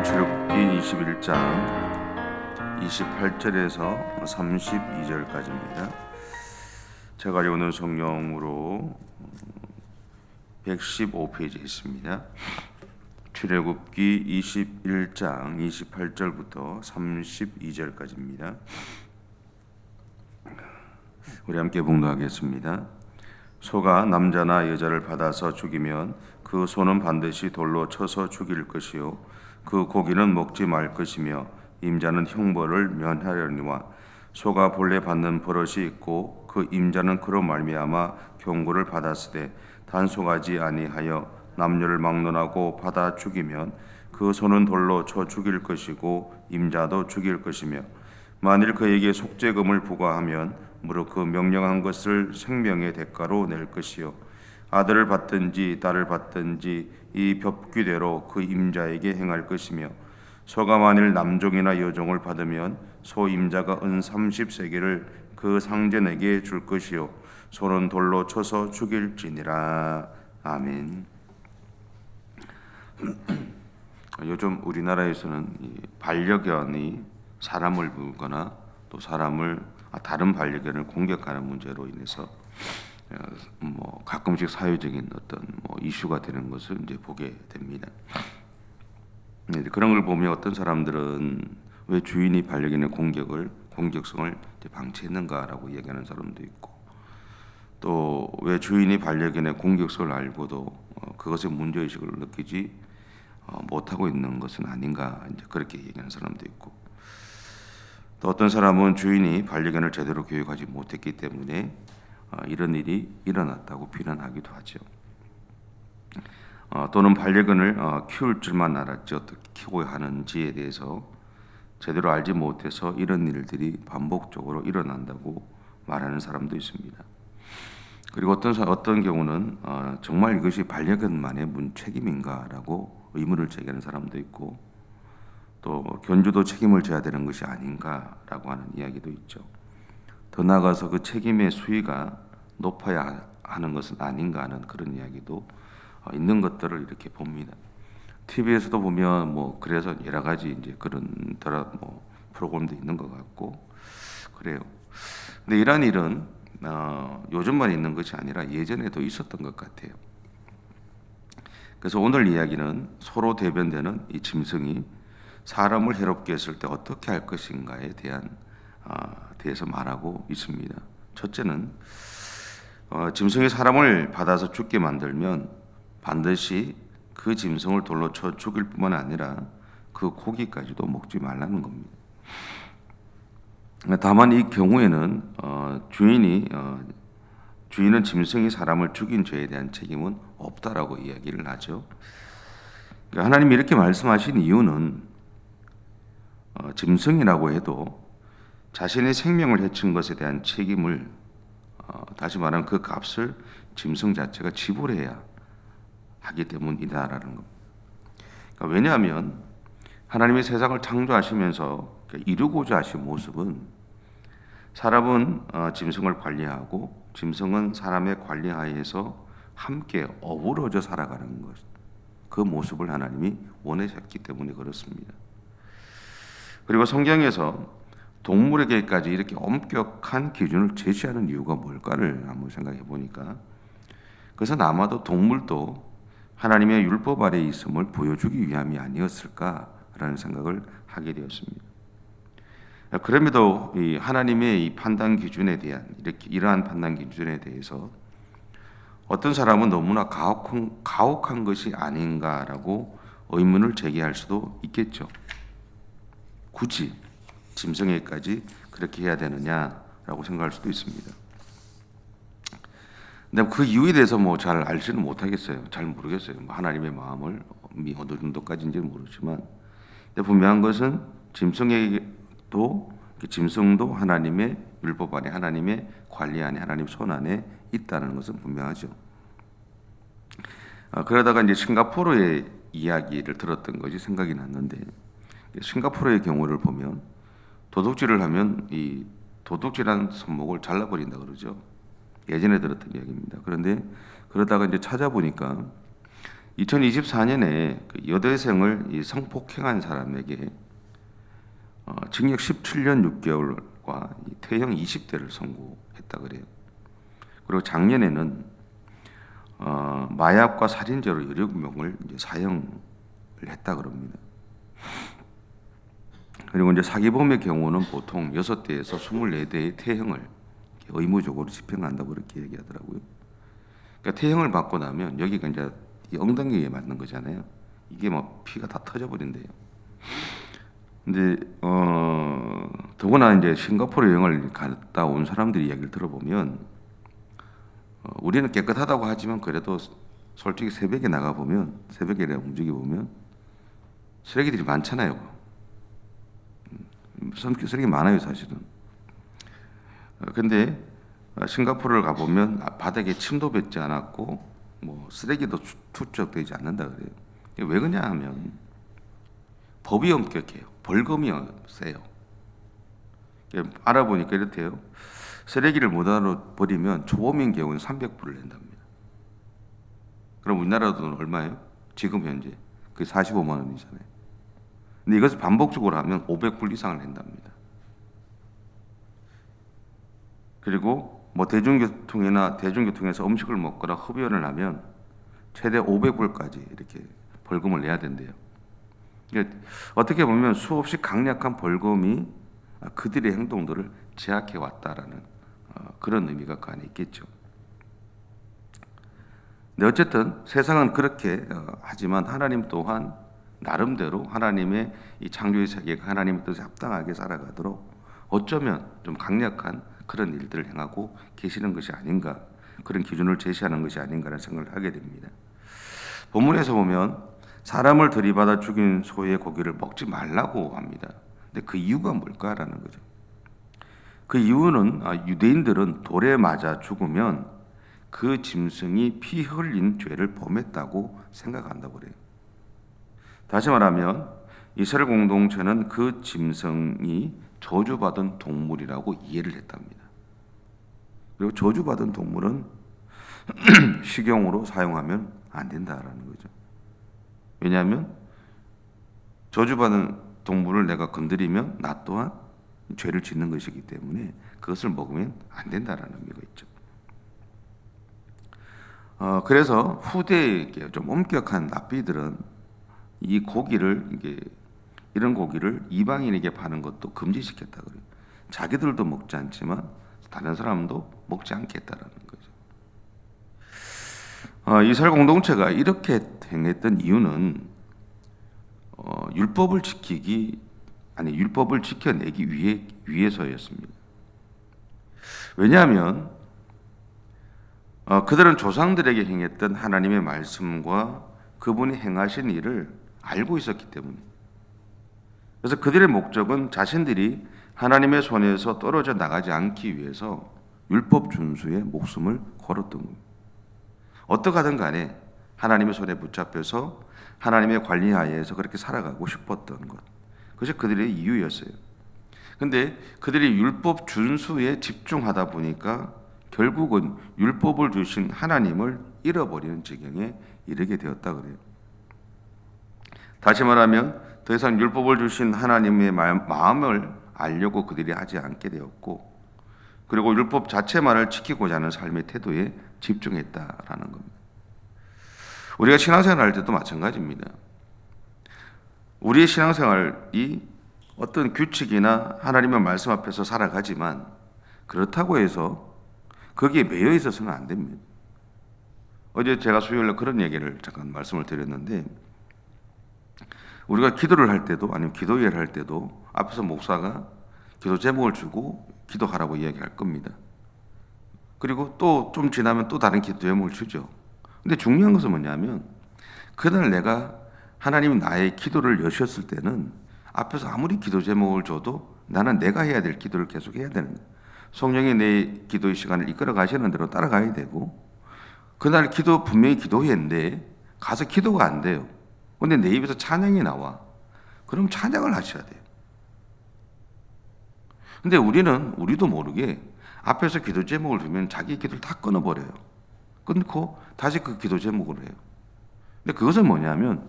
출애굽기 21장 28절에서 32절까지입니다. 제가 읽는 성경으로 115페이지에 있습니다. 출애굽기 21장 28절부터 32절까지입니다. 우리 함께 봉독하겠습니다. 소가 남자나 여자를 받아서 죽이면 그 소는 반드시 돌로 쳐서 죽일 것이요 그 고기는 먹지 말 것이며 임자는 형벌을 면하려니와 소가 본래 받는 버릇이 있고 그 임자는 그로 말미암아 경고를 받았으되 단속하지 아니하여 남녀를 막론하고 받아 죽이면 그 소는 돌로 쳐 죽일 것이고 임자도 죽일 것이며 만일 그에게 속죄금을 부과하면 무릇 그 명령한 것을 생명의 대가로 낼 것이요 아들을 받든지 딸을 받든지 이 법규대로 그 임자에게 행할 것이며 소가 만일 남종이나 여종을 받으면 소 임자가 은 30세겔을 그 상전에게 줄 것이요 소는 돌로 쳐서 죽일지니라. 아멘. 요즘 우리나라에서는 반려견이 사람을 물거나 또 사람을 다른 반려견을 공격하는 문제로 인해서 가끔씩 사회적인 어떤 이슈가 되는 것을 이제 보게 됩니다. 그런 걸 보면 어떤 사람들은 왜 주인이 반려견의 공격성을 방치했는가라고 이야기하는 사람도 있고, 또 왜 주인이 반려견의 공격성을 알고도 그것에 문제의식을 느끼지 못하고 있는 것은 아닌가, 이제 그렇게 얘기하는 사람도 있고, 또 어떤 사람은 주인이 반려견을 제대로 교육하지 못했기 때문에 이런 일이 일어났다고 비난하기도 하죠. 또는 반려견을 키울 줄만 알았지 어떻게 키워야 하는지에 대해서 제대로 알지 못해서 이런 일들이 반복적으로 일어난다고 말하는 사람도 있습니다. 그리고 어떤 경우는 정말 이것이 반려견만의 책임인가라고 의문을 제기하는 사람도 있고, 또 견주도 책임을 져야 되는 것이 아닌가라고 하는 이야기도 있죠. 더 나아가서 그 책임의 수위가 높아야 하는 것은 아닌가 하는 그런 이야기도 있는 것들을 이렇게 봅니다. TV에서도 보면 그래서 여러 가지 이제 그런 프로그램도 있는 것 같고 그래요. 근데 이러한 일은 요즘만 있는 것이 아니라 예전에도 있었던 것 같아요. 그래서 오늘 이야기는 서로 대변되는 이 짐승이 사람을 해롭게 했을 때 어떻게 할 것인가에 대해서 말하고 있습니다. 첫째는 짐승이 사람을 받아서 죽게 만들면 반드시 그 짐승을 돌로 쳐 죽일 뿐만 아니라 그 고기까지도 먹지 말라는 겁니다. 다만 이 경우에는 주인은 짐승이 사람을 죽인 죄에 대한 책임은 없다라고 이야기를 하죠. 그러니까 하나님이 이렇게 말씀하신 이유는 짐승이라고 해도 자신의 생명을 해친 것에 대한 책임을 다시 말하면 그 값을 짐승 자체가 지불해야 하기 때문이다라는 겁니다. 그러니까 왜냐하면 하나님이 세상을 창조하시면서 이루고자 하신 모습은 사람은 짐승을 관리하고 짐승은 사람의 관리하에서 함께 어우러져 살아가는 것, 그 모습을 하나님이 원하셨기 때문에 그렇습니다. 그리고 성경에서 동물에게까지 이렇게 엄격한 기준을 제시하는 이유가 뭘까를 한번 생각해 보니까 그것은 아마도 동물도 하나님의 율법 아래에 있음을 보여주기 위함이 아니었을까라는 생각을 하게 되었습니다. 그럼에도 이 하나님의 이 판단 기준에 대한 이러한 판단 기준에 대해서 어떤 사람은 너무나 가혹한 것이 아닌가라고 의문을 제기할 수도 있겠죠. 굳이 짐승에게까지 그렇게 해야 되느냐라고 생각할 수도 있습니다. 근데 그 이유에 대해서 잘 알지는 못하겠어요. 잘 모르겠어요. 하나님의 마음을 어느 정도까지인지는 모르지만, 근데 분명한 것은 짐승도 하나님의 율법 안에, 하나님의 관리 안에, 하나님 손 안에 있다는 것은 분명하죠. 그러다가 이제 싱가포르의 이야기를 들었던 것이 생각이 났는데, 싱가포르의 경우를 보면 도둑질을 하면 이 도둑질한 손목을 잘라버린다 그러죠. 예전에 들었던 이야기입니다. 그런데 그러다가 이제 찾아보니까 2024년에 그 여대생을 이 성폭행한 사람에게 징역 17년 6개월과 퇴형 20대를 선고했다 그래요. 그리고 작년에는 마약과 살인죄로 17명을 이제 사형을 했다 그럽니다. 그리고 이제 사기범의 경우는 보통 6대에서 24대의 퇴형을 의무적으로 집행한다고 그렇게 얘기하더라고요. 그러니까 퇴형을 받고 나면 여기가 이제 이 엉덩이에 맞는 거잖아요. 이게 뭐 피가 다 터져버린대요. 근데 더구나 이제 싱가포르 여행을 갔다 온 사람들이 이야기를 들어보면 우리는 깨끗하다고 하지만 그래도 솔직히 새벽에 나가 보면 새벽에 움직여 보면 쓰레기들이 많잖아요. 쓰레기 많아요 사실은. 근데 싱가포르를 가보면 바닥에 침도 뱉지 않았고 뭐 쓰레기도 투척되지 않는다 그래요. 왜 그러냐 하면 법이 엄격해요. 벌금이 세요. 알아보니까 이렇대요. 쓰레기를 못 버리면 초범인 경우는 300불을 낸답니다. 그럼 우리나라 돈은 얼마예요? 지금 현재 그게 45만 원이잖아요. 근데 이것을 반복적으로 하면 500불 이상을 낸답니다. 그리고 뭐 대중교통에서 음식을 먹거나 흡연을 하면 최대 500불까지 이렇게 벌금을 내야 된대요. 그러니까 어떻게 보면 수없이 강력한 벌금이 그들의 행동들을 제약해 왔다라는 그런 의미가 그 안에 있겠죠. 근데 어쨌든 세상은 그렇게 하지만 하나님 또한 나름대로 하나님의 이 창조의 세계가 하나님의 뜻에 합당하게 살아가도록 어쩌면 좀 강력한 그런 일들을 행하고 계시는 것이 아닌가, 그런 기준을 제시하는 것이 아닌가라는 생각을 하게 됩니다. 본문에서 보면 사람을 들이받아 죽인 소의 고기를 먹지 말라고 합니다. 근데 그 이유가 뭘까라는 거죠. 그 이유는 유대인들은 돌에 맞아 죽으면 그 짐승이 피 흘린 죄를 범했다고 생각한다고 그래요. 다시 말하면 이스라엘 공동체는 그 짐승이 저주받은 동물이라고 이해를 했답니다. 그리고 저주받은 동물은 식용으로 사용하면 안 된다라는 거죠. 왜냐하면 저주받은 동물을 내가 건드리면 나 또한 죄를 짓는 것이기 때문에 그것을 먹으면 안 된다라는 의미가 있죠. 그래서 후대에 좀 엄격한 랍비들은 이 고기를 이런 고기를 이방인에게 파는 것도 금지시켰다 그래요. 자기들도 먹지 않지만 다른 사람도 먹지 않겠다라는 거죠. 이스라엘 공동체가 이렇게 행했던 이유는 율법을 지켜내기 위해서였습니다. 왜냐하면 그들은 조상들에게 행했던 하나님의 말씀과 그분이 행하신 일을 알고 있었기 때문에, 그래서 그들의 목적은 자신들이 하나님의 손에서 떨어져 나가지 않기 위해서 율법 준수에 목숨을 걸었던 겁니다. 어떻게 하든 간에 하나님의 손에 붙잡혀서 하나님의 관리하에서 그렇게 살아가고 싶었던 것, 그것이 그들의 이유였어요. 근데 그들이 율법 준수에 집중하다 보니까 결국은 율법을 주신 하나님을 잃어버리는 지경에 이르게 되었다 그래요. 다시 말하면 더 이상 율법을 주신 하나님의 마음을 알려고 그들이 하지 않게 되었고, 그리고 율법 자체만을 지키고자 하는 삶의 태도에 집중했다라는 겁니다. 우리가 신앙생활 할 때도 마찬가지입니다. 우리의 신앙생활이 어떤 규칙이나 하나님의 말씀 앞에서 살아가지만 그렇다고 해서 거기에 매여 있어서는 안 됩니다. 어제 제가 수요일에 그런 얘기를 잠깐 말씀을 드렸는데, 우리가 기도를 할 때도 아니면 기도회를 할 때도 앞에서 목사가 기도 제목을 주고 기도하라고 이야기할 겁니다. 그리고 또 좀 지나면 또 다른 기도 제목을 주죠. 근데 중요한 것은 뭐냐면 그날 내가 하나님이 나의 기도를 여셨을 때는 앞에서 아무리 기도 제목을 줘도 나는 내가 해야 될 기도를 계속 해야 되는 거예요. 성령이 내 기도의 시간을 이끌어 가시는 대로 따라가야 되고, 그날 기도 분명히 기도했는데 가서 기도가 안 돼요. 근데 내 입에서 찬양이 나와. 그럼 찬양을 하셔야 돼요. 근데 우리도 모르게 앞에서 기도 제목을 주면 자기 기도를 다 끊어버려요. 끊고 다시 그 기도 제목을 해요. 근데 그것은 뭐냐면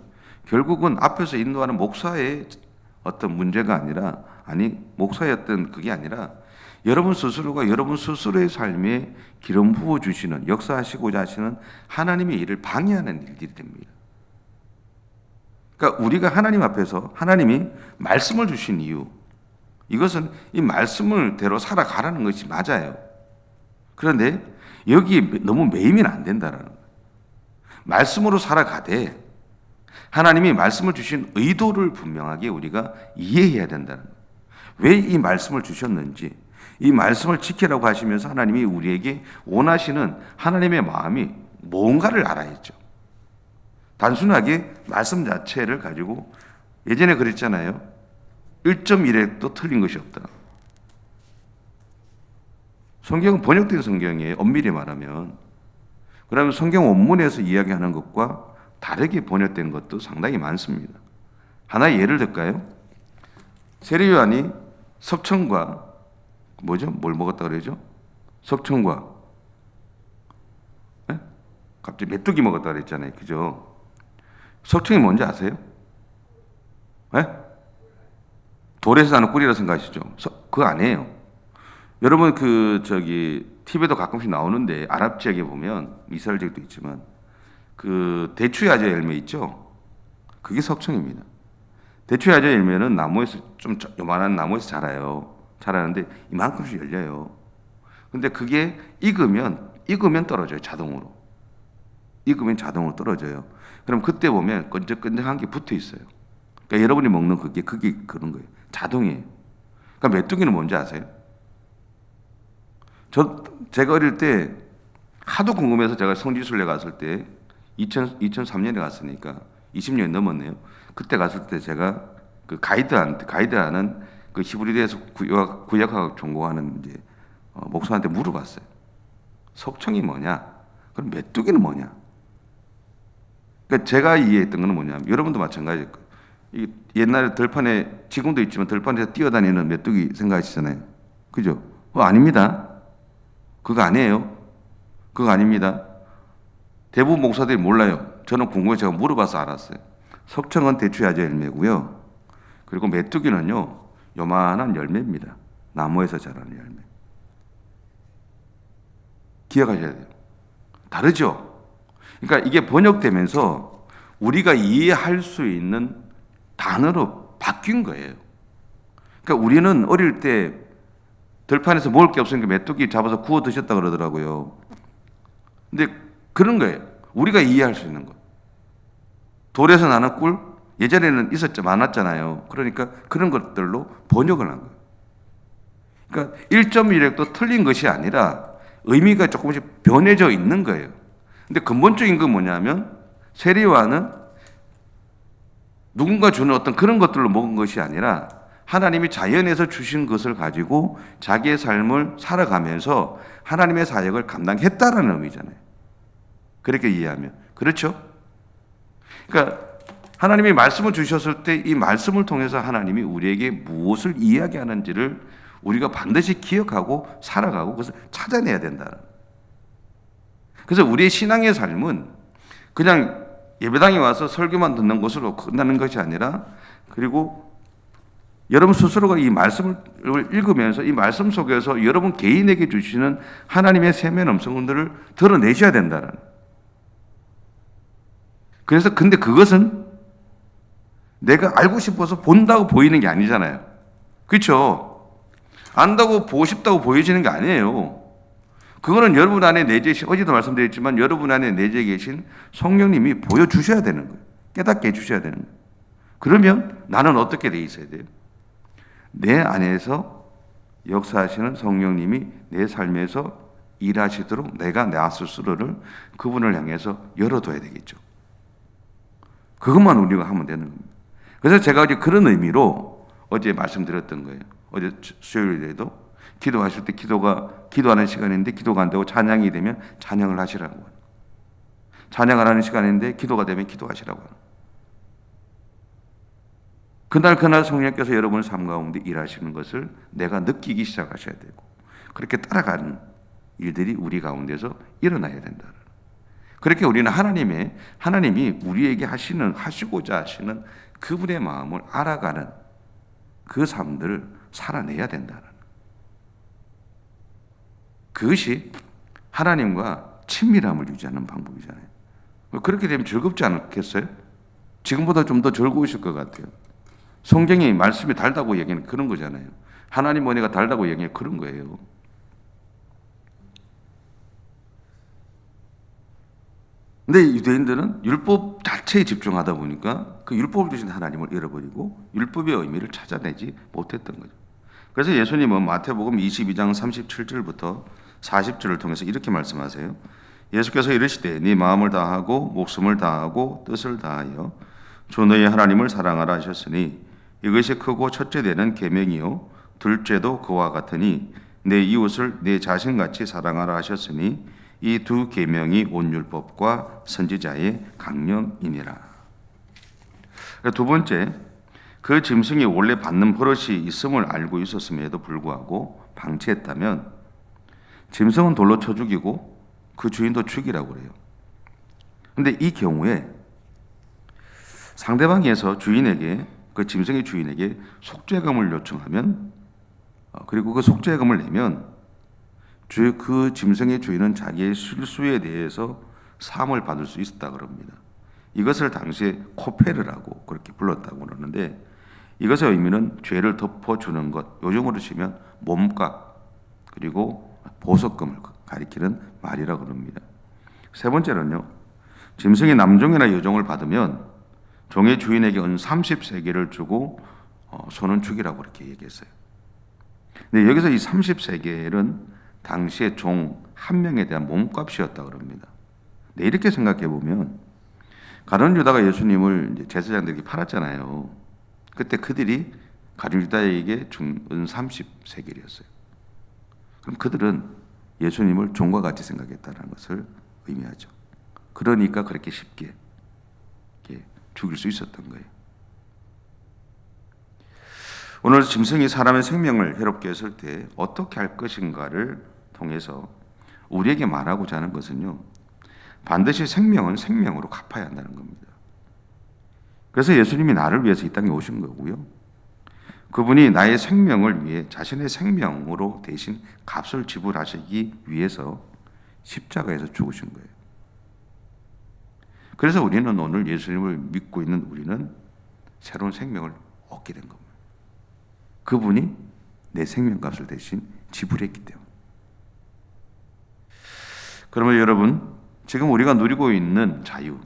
결국은 앞에서 인도하는 목사의 어떤 문제가 아니라, 목사의 어떤 그게 아니라 여러분 스스로가 여러분 스스로의 삶에 기름 부어 주시는, 역사하시고자 하시는 하나님의 일을 방해하는 일들이 됩니다. 그러니까 우리가 하나님 앞에서 하나님이 말씀을 주신 이유, 이것은 이 말씀을 대로 살아가라는 것이 맞아요. 그런데 여기 너무 매이면 안 된다라는 거예요. 말씀으로 살아가되 하나님이 말씀을 주신 의도를 분명하게 우리가 이해해야 된다는 거예요. 왜 이 말씀을 주셨는지, 이 말씀을 지키라고 하시면서 하나님이 우리에게 원하시는 하나님의 마음이 뭔가를 알아야죠. 단순하게 말씀 자체를 가지고, 예전에 그랬잖아요. 1.1획도 틀린 것이 없다. 성경은 번역된 성경이에요. 엄밀히 말하면. 그러면 성경 원문에서 이야기하는 것과 다르게 번역된 것도 상당히 많습니다. 하나의 예를 들까요? 세례요한이 석청과 뭘 먹었다 그러죠? 석청과 갑자기 메뚜기 먹었다 그랬잖아요. 그죠? 석청이 뭔지 아세요? 돌에서 나는 꿀이라 생각하시죠? 그거 아니에요. 여러분 TV에도 가끔씩 나오는데 아랍 지역에 보면, 이스라엘 지역도 있지만 그 대추야자 열매 있죠? 그게 석청입니다. 대추야자 열매는 나무에서 좀 요만한 나무에서 자라는데 이만큼씩 열려요. 근데 그게 익으면 떨어져요. 자동으로. 익으면 자동으로 떨어져요. 그럼 그때 보면 끈적끈적한 게 붙어 있어요. 그러니까 여러분이 먹는 그게 그런 거예요. 자동이에요. 그러니까 메뚜기는 뭔지 아세요? 제가 어릴 때 하도 궁금해서 제가 성지순례 갔을 때 2003년에 갔으니까 20년이 넘었네요. 그때 갔을 때 제가 그 가이드하는 그 히브리대에서 구약학 전공하는 이제 목사한테 물어봤어요. 석청이 뭐냐? 그럼 메뚜기는 뭐냐? 그러니까 제가 이해했던 거는 뭐냐면, 여러분도 마찬가지일 거예요. 옛날에 들판에, 지금도 있지만 들판에서 뛰어다니는 메뚜기 생각하시잖아요. 그죠? 아닙니다. 그거 아니에요. 그거 아닙니다. 대부분 목사들이 몰라요. 저는 궁금해서 제가 물어봐서 알았어요. 석청은 대추야자 열매고요. 그리고 메뚜기는요, 요만한 열매입니다. 나무에서 자라는 열매. 기억하셔야 돼요. 다르죠? 그러니까 이게 번역되면서 우리가 이해할 수 있는 단어로 바뀐 거예요. 그러니까 우리는 어릴 때 들판에서 먹을 게 없으니까 메뚜기 잡아서 구워 드셨다 그러더라고요. 근데 그런 거예요. 우리가 이해할 수 있는 거. 돌에서 나는 꿀? 예전에는 많았잖아요. 그러니까 그런 것들로 번역을 한 거예요. 그러니까 1.1획도 틀린 것이 아니라 의미가 조금씩 변해져 있는 거예요. 근데 근본적인 건 뭐냐면, 세례요한은 누군가 주는 어떤 그런 것들로 먹은 것이 아니라 하나님이 자연에서 주신 것을 가지고 자기의 삶을 살아가면서 하나님의 사역을 감당했다라는 의미잖아요. 그렇게 이해하면. 그렇죠? 그러니까 하나님이 말씀을 주셨을 때 이 말씀을 통해서 하나님이 우리에게 무엇을 이야기하는지를 우리가 반드시 기억하고 살아가고 그것을 찾아내야 된다. 그래서 우리의 신앙의 삶은 그냥 예배당에 와서 설교만 듣는 것으로 끝나는 것이 아니라, 그리고 여러분 스스로가 이 말씀을 읽으면서 이 말씀 속에서 여러분 개인에게 주시는 하나님의 세미한 음성들을 드러내셔야 된다는. 그래서 근데 그것은 내가 알고 싶어서 본다고 보이는 게 아니잖아요. 그렇죠? 안다고 보고 싶다고 보여지는 게 아니에요. 그거는 여러분 안에 내재신, 어제도 말씀드렸지만 여러분 안에 내재 계신 성령님이 보여주셔야 되는 거예요. 깨닫게 해주셔야 되는 거예요. 그러면 나는 어떻게 돼 있어야 돼요? 내 안에서 역사하시는 성령님이 내 삶에서 일하시도록 내가 나 스스로를 그분을 향해서 열어둬야 되겠죠. 그것만 우리가 하면 되는 겁니다. 그래서 제가 어제 그런 의미로 어제 말씀드렸던 거예요. 어제 수요일에도 기도하실 때 기도하는 시간인데 기도가 안 되고 찬양이 되면 찬양을 하시라고. 찬양을 하는 시간인데 기도가 되면 기도하시라고. 그날 성령께서 여러분의 삶 가운데 일하시는 것을 내가 느끼기 시작하셔야 되고, 그렇게 따라가는 일들이 우리 가운데서 일어나야 된다. 그렇게 우리는 하나님이 우리에게 하시고자 하시는 그분의 마음을 알아가는 그 삶들을 살아내야 된다는, 그것이 하나님과 친밀함을 유지하는 방법이잖아요. 그렇게 되면 즐겁지 않겠어요? 지금보다 좀 더 즐거우실 것 같아요. 성경이 말씀이 달다고 얘기하는 그런 거잖아요. 하나님 은혜가 달다고 얘기하는 그런 거예요. 근데 유대인들은 율법 자체에 집중하다 보니까 그 율법을 주신 하나님을 잃어버리고 율법의 의미를 찾아내지 못했던 거죠. 그래서 예수님은 마태복음 22장 37절부터 40절을 통해서 이렇게 말씀하세요. 예수께서 이르시되 네 마음을 다하고 목숨을 다하고 뜻을 다하여 주 너의 하나님을 사랑하라 하셨으니 이것이 크고 첫째 되는 계명이요 둘째도 그와 같으니 내 이웃을 내 자신같이 사랑하라 하셨으니 이 두 계명이 온 율법과 선지자의 강령이니라. 두 번째, 그 짐승이 원래 받는 버릇이 있음을 알고 있었음에도 불구하고 방치했다면 짐승은 돌로 쳐 죽이고 그 주인도 죽이라고 그래요. 근데 이 경우에 상대방에서 주인에게, 그 짐승의 주인에게 속죄금을 요청하면, 그리고 그 속죄금을 내면 그 짐승의 주인은 자기의 실수에 대해서 사함을 받을 수 있었다 그럽니다. 이것을 당시에 코페르라고 그렇게 불렀다고 그러는데, 이것의 의미는 죄를 덮어주는 것, 요즘으로 치면 몸값 그리고 보석금을 가리키는 말이라고 그럽니다. 세 번째로는요, 짐승이 남종이나 여종을 받으면 종의 주인에게 은 30세겔을 주고 소는 죽이라고 그렇게 얘기했어요. 근데 여기서 이 30세겔은 당시에 종 한 명에 대한 몸값이었다고 합니다. 네, 이렇게 생각해 보면 가룟 유다가 예수님을 제사장들에게 팔았잖아요. 그때 그들이 가룟 유다에게 준 30세겔이었어요. 그럼 그들은 예수님을 종과 같이 생각했다는 것을 의미하죠. 그러니까 그렇게 쉽게 죽일 수 있었던 거예요. 오늘 짐승이 사람의 생명을 해롭게 했을 때 어떻게 할 것인가를 통해서 우리에게 말하고자 하는 것은요, 반드시 생명은 생명으로 갚아야 한다는 겁니다. 그래서 예수님이 나를 위해서 이 땅에 오신 거고요, 그분이 나의 생명을 위해 자신의 생명으로 대신 값을 지불하시기 위해서 십자가에서 죽으신 거예요. 그래서 우리는 오늘 예수님을 믿고 있는 우리는 새로운 생명을 얻게 된 겁니다. 그분이 내 생명값을 대신 지불했기 때문에. 그러면 여러분, 지금 우리가 누리고 있는 자유,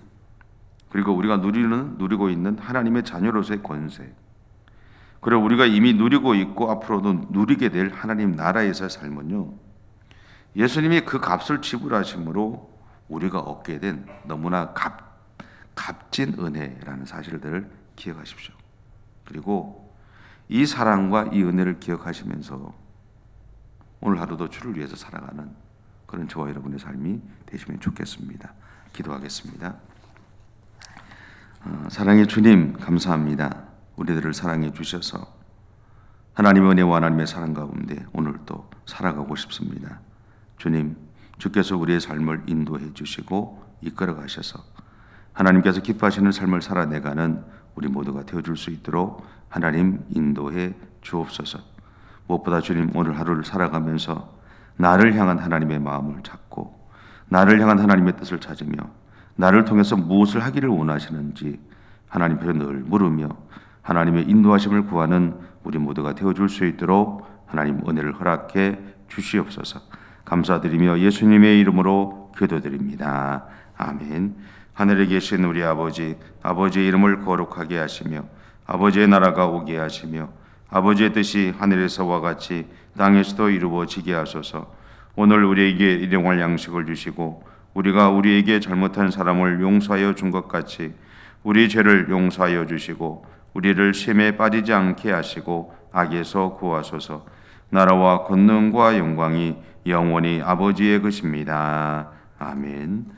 그리고 우리가 누리고 있는 하나님의 자녀로서의 권세, 그리고 우리가 이미 누리고 있고 앞으로도 누리게 될 하나님 나라에서의 삶은요, 예수님이 그 값을 지불하심으로 우리가 얻게 된 너무나 값진 은혜라는 사실들을 기억하십시오. 그리고 이 사랑과 이 은혜를 기억하시면서 오늘 하루도 주를 위해서 살아가는 그런 저와 여러분의 삶이 되시면 좋겠습니다. 기도하겠습니다. 사랑의 주님, 감사합니다. 우리들을 사랑해 주셔서 하나님의 은혜와 하나님의 사랑 가운데 오늘도 살아가고 싶습니다. 주님, 주께서 우리의 삶을 인도해 주시고 이끌어 가셔서 하나님께서 기뻐하시는 삶을 살아내가는 우리 모두가 되어줄 수 있도록 하나님 인도해 주옵소서. 무엇보다 주님, 오늘 하루를 살아가면서 나를 향한 하나님의 마음을 찾고 나를 향한 하나님의 뜻을 찾으며 나를 통해서 무엇을 하기를 원하시는지 하나님 앞에 늘 물으며 하나님의 인도하심을 구하는 우리 모두가 되어줄 수 있도록 하나님 은혜를 허락해 주시옵소서. 감사드리며 예수님의 이름으로 기도드립니다. 아멘. 하늘에 계신 우리 아버지, 아버지의 이름을 거룩하게 하시며 아버지의 나라가 오게 하시며 아버지의 뜻이 하늘에서와 같이 땅에서도 이루어지게 하소서. 오늘 우리에게 일용할 양식을 주시고 우리가 우리에게 잘못한 사람을 용서하여 준 것 같이 우리 죄를 용서하여 주시고 우리를 시험에 빠지지 않게 하시고 악에서 구하소서. 나라와 권능과 영광이 영원히 아버지의 것입니다. 아멘.